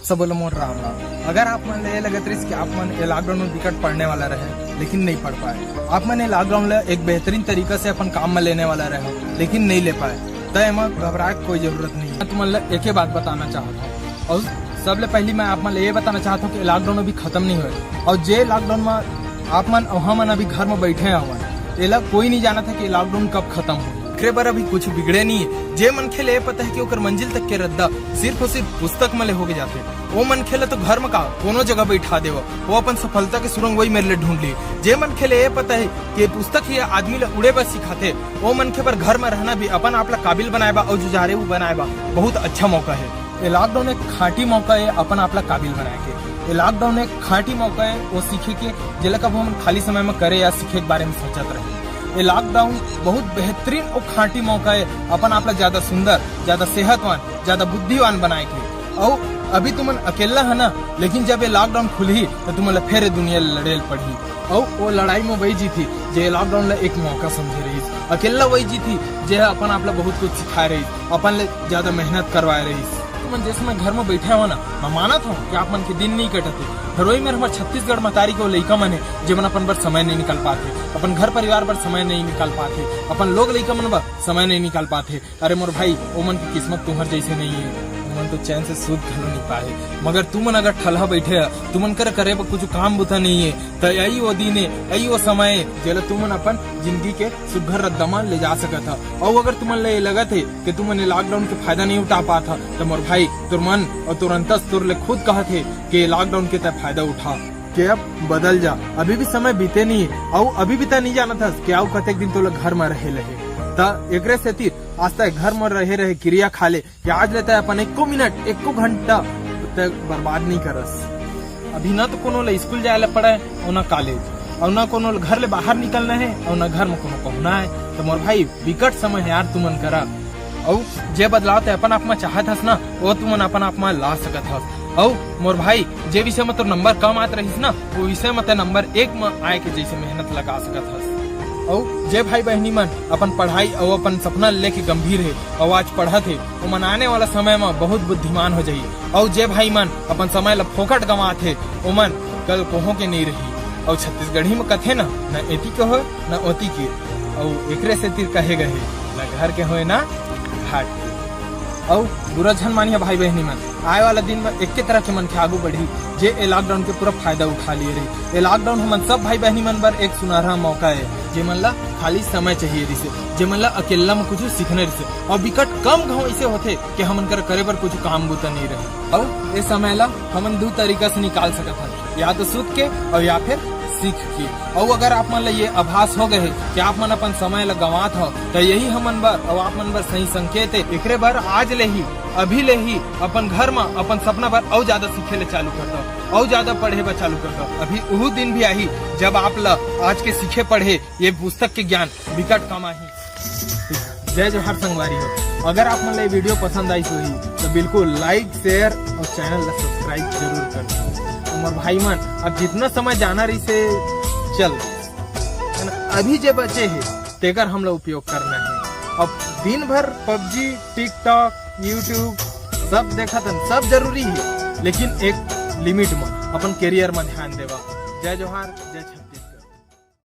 आप सब बोलो मोर राम राम। अगर आप मन ये लगत रही कि आप मन ये लॉकडाउन में विकट पढ़ने वाला रहे लेकिन नहीं पढ़ पाए, आप मन ये लॉकडाउन में एक बेहतरीन तरीका से अपन काम में लेने वाला रहे लेकिन नहीं ले पाए, तो एमा घबराए कोई जरूरत नहीं है। तुम एक ही बात बताना चाहता हूँ और सबले पहली मैं आप मन ये बताना चाहता हूँ कि लॉकडाउन अभी खत्म नहीं हुआ और जे लॉकडाउन में आप मन हम अभी घर में बैठे हैं, ये कोई नहीं जाना था कि लॉकडाउन कब खत्म हो। बार अभी कुछ बिगड़े नहीं है। जे मन खेले पता है कि ओकर मंजिल तक के रद्दा सिर्फ और सिर्फ पुस्तक में हो के जाते, वो मन खेले तो घर में का कोनो जगह बैठा दे, वो अपन सफलता के सुरंग वही मेरे लिए ढूंढ ली। जे मन खेले ये पता है कि पुस्तक ही आदमी ला उड़े बस सिखाते, वो मन के पर घर में रहना भी अपन आप काबिल बनाएबा और जुझारे बनाएबा बहुत अच्छा मौका है। ये लॉकडाउन एक खाटी मौका है अपन आप काबिल बनाए के। ये लॉकडाउन एक खाटी मौका है वो सीखे के जिला कब हम खाली समय में करे या सीखे के बारे में सोचत रहे। ये लॉकडाउन बहुत बेहतरीन और खाटी मौका है अपन आप ज्यादा सुंदर, ज्यादा सेहतवान, ज्यादा बुद्धिवान बनाए के। और अभी तुमन अकेला है ना, लेकिन जब ये लॉकडाउन खुली तो तुमन फिर दुनिया लड़ेल पड़ी और वो लड़ाई में वही जीती जे लॉकडाउन ला एक मौका समझे रही। अकेला वही जीती जे अपन आप बहुत कुछ सिखा रही, अपन ले ज्यादा मेहनत करवाए रही। तुम जैसे मैं घर में बैठे हो ना, मैं माना था कि आप मन के दिन नहीं कटते। हरोई में हमारे छत्तीसगढ़ मतारी के लइका मन है जीवन अपन बर समय नहीं निकाल पाते, अपन घर परिवार पर समय नहीं निकाल पाते, अपन लोग लइका मन बर समय नहीं निकाल पाते। अरे मोर भाई, वो मन की किस्मत तुम्हार जैसे नहीं है, तुमन तो चैन से सूद घलो नहीं पाए। मगर तुमन अगर ठलहा बैठे तुमन कर करे कुछ काम बुता नहीं है तो यही वो दिन है, यही वो समय है जेला तुमन अपन जिंदगी के सुघर रद्दमा ले जा सकत था। और अगर तुमन ले लगत है कि तुमन लॉकडाउन के फायदा नहीं उठा पाता तो मोर भाई तुर मन और तुर अंतस तुर ले खुद कहत है कि लॉकडाउन के तय फायदा उठा के अब बदल जा। अभी भी समय बीते नहीं है और अभी भी नहीं जाना था कि आओ कतेक दिन तो घर में रहे एकरे से तीर आज तक घर में रहे क्रिया खा ले कि आज लेता है अपन 1 मिनट 1 घंटा तक बर्बाद नहीं करस। अभी ना तो कोनो स्कूल जाए पड़ा है और ना कॉलेज और ना कोनो घर ले बाहर निकलना है और ना घर में कोनो पहुंचना है। तो मोर भाई विकट समय है यार, तुमन करा और जे बदलाव अपन आप में चाहत हस ना वो तुमन अपन आप में ला सकत हस। और मोर भाई जे विषय में तो नंबर कम आत रहीस ना, वो विषय में तो नंबर 1 में आए के जैसे मेहनत लगा सकत हस। और जे भाई बहनी मन अपन पढ़ाई और अपन सपना लेके गंभीर है और आज पढ़त है, वो मन आने वाला समय में बहुत बुद्धिमान हो जाये। और जे भाई मन अपन समय ला फोकट गंवात है, वो मन कल कोहो के नहीं रही। और छत्तीसगढ़ी में कथे ना, न एती के हो न ओती के, और एकरे से तीर कहे गए न घर के हो न घाट के। और बुरा झन मानिया भाई बहनी मन, आए वाला दिन में एक तरह के मन के आगू बढ़ी जे ए लॉकडाउन के पूरा फायदा उठा लिए रही। ये लॉकडाउन हमन सब भाई बहनी मन बर एक सुनहरा मौका है जे मन ला खाली समय चाहिए रिसे, जे मन ला अकेला में कुछ सीखने रिसे। और विकट कम घाव ऐसे होते कि हमन कर करे बर कुछ काम बुता नहीं रहे। और इस समय ला हमन 2 तरीका से निकाल सकत हन, या तो सूत के और या फिर सीख के। और अगर आप मन ये आभास हो गए कि आप मन अपन समय ला गंवात हो तो यही हमन बर और आप मन बर सही संकेत है। एकरे बर आज ले ही अभी ले ही अपन घर में अपन सपना बर और ज्यादा सीखे ले चालू कर दो और ज्यादा पढ़े बर चालू कर दो। अभी वो दिन भी आई जब आप ला आज के सीखे पढ़े ये पुस्तक के ज्ञान विकट कम आई। जय जोहार संगवारी हो। अगर आप मन ला वीडियो पसंद आई तो बिल्कुल लाइक शेयर और चैनल ला सब्सक्राइब जरूर कर दो। और भाई मन अब जितना समय जाना रही से चल अभी जे बचे है तेकर हम लोग उपयोग करना है। अब दिन भर पबजी, टिकटॉक, यूट्यूब सब देखा था, सब जरूरी है लेकिन एक लिमिट में अपन करियर में ध्यान देवा। जय जोहार, जय छत्तीसगढ़।